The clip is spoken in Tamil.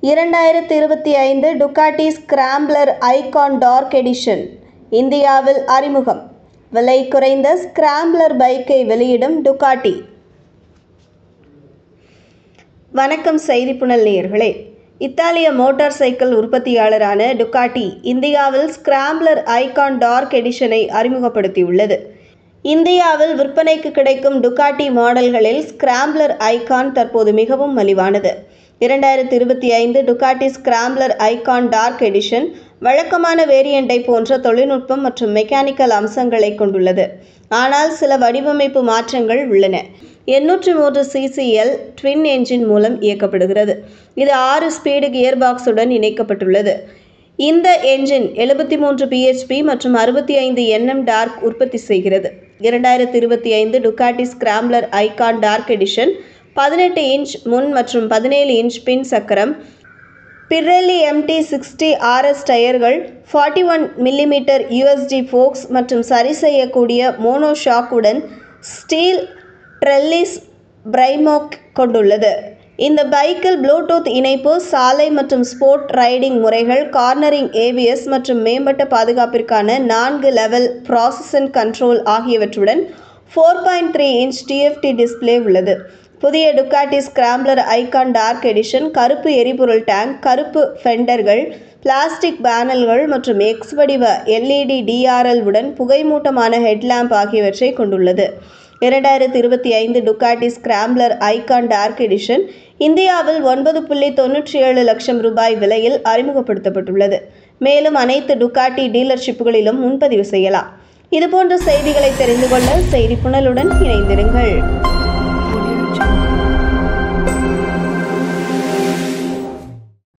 2025 Ducati Scrambler Icon Dark Edition இந்தியாவில் அறிமுகம். விலை குறைந்த ஸ்கிராம்பிளர் பைக்கை வெளியிடும் டுகாட்டி. வணக்கம் செய்திப்புனல் நேயர்களே. இத்தாலிய மோட்டார் சைக்கிள் உற்பத்தியாளரான டுகாட்டி இந்தியாவில் ஸ்கிராம்பிளர் ஐகான் டார்க் எடிஷனை அறிமுகப்படுத்தியுள்ளது. இந்தியாவில் விற்பனைக்கு கிடைக்கும் டுகாட்டி மாடல்களில் ஸ்கிராம்பிளர் ஐகான் தற்போது மிகவும் மலிவானது. 2025 Ducati Scrambler Icon Dark Edition வழக்கமான வேரியண்டை போன்ற தொழில்நுட்பம் மற்றும் மெக்கானிக்கல் அம்சங்களை கொண்டுள்ளது. ஆனால் சில வடிவமைப்பு மாற்றங்கள் உள்ளன. 803 CCL ட்வின் என்ஜின் மூலம் இயக்கப்படுகிறது. இது 6 ஸ்பீடு கியர் பாக்ஸுடன் இணைக்கப்பட்டுள்ளது. இந்த என்ஜின் 73 bhp மற்றும் 65 Nm டார்க் உற்பத்தி செய்கிறது. 2025 Ducati Scrambler Icon Dark Edition 18 inch முன் மற்றும் 17 இன்ச் பின் சக்கரம், பிரெல்லி MT60 RS டயர்கள், 41 mm USD ஃபோக்ஸ் மற்றும் சரி செய்யக்கூடிய மோனோ ஷாக்குடன் ஸ்டீல் ட்ரெல்லிஸ் பிரைமோக் கொண்டுள்ளது. இந்த பைக்கில் ப்ளூடூத் இணைப்பு, சாலை மற்றும் ஸ்போர்ட் ரைடிங் முறைகள், கார்னரிங் ABS மற்றும் மேம்பட்ட பாதுகாப்பிற்கான 4 லெவல் ப்ராசஸ் கண்ட்ரோல் ஆகியவற்றுடன் 4.3 இன்ச் TFT டிஸ்பிளே உள்ளது. புதிய Ducati Scrambler Icon Dark Edition கருப்பு எரிபொருள் டேங்க், கருப்பு ஃபெண்டர்கள், பிளாஸ்டிக் பேனல்கள் மற்றும் X வடிவ LED DRL உடன் புகைமூட்டமான ஹெட்லாம்ப் ஆகியவற்றை கொண்டுள்ளது. 2025 Ducati Scrambler Icon Dark Edition இந்தியாவில் 9.97 லட்சம் ரூபாய் விலையில் அறிமுகப்படுத்தப்பட்டுள்ளது. மேலும் அனைத்து டுகாட்டி டீலர்ஷிப்புகளிலும் முன்பதிவு செய்யலாம். இதுபோன்ற செய்திகளை தெரிந்து கொள்ள செய்திப்புனலுடன் இணைந்திருங்கள்.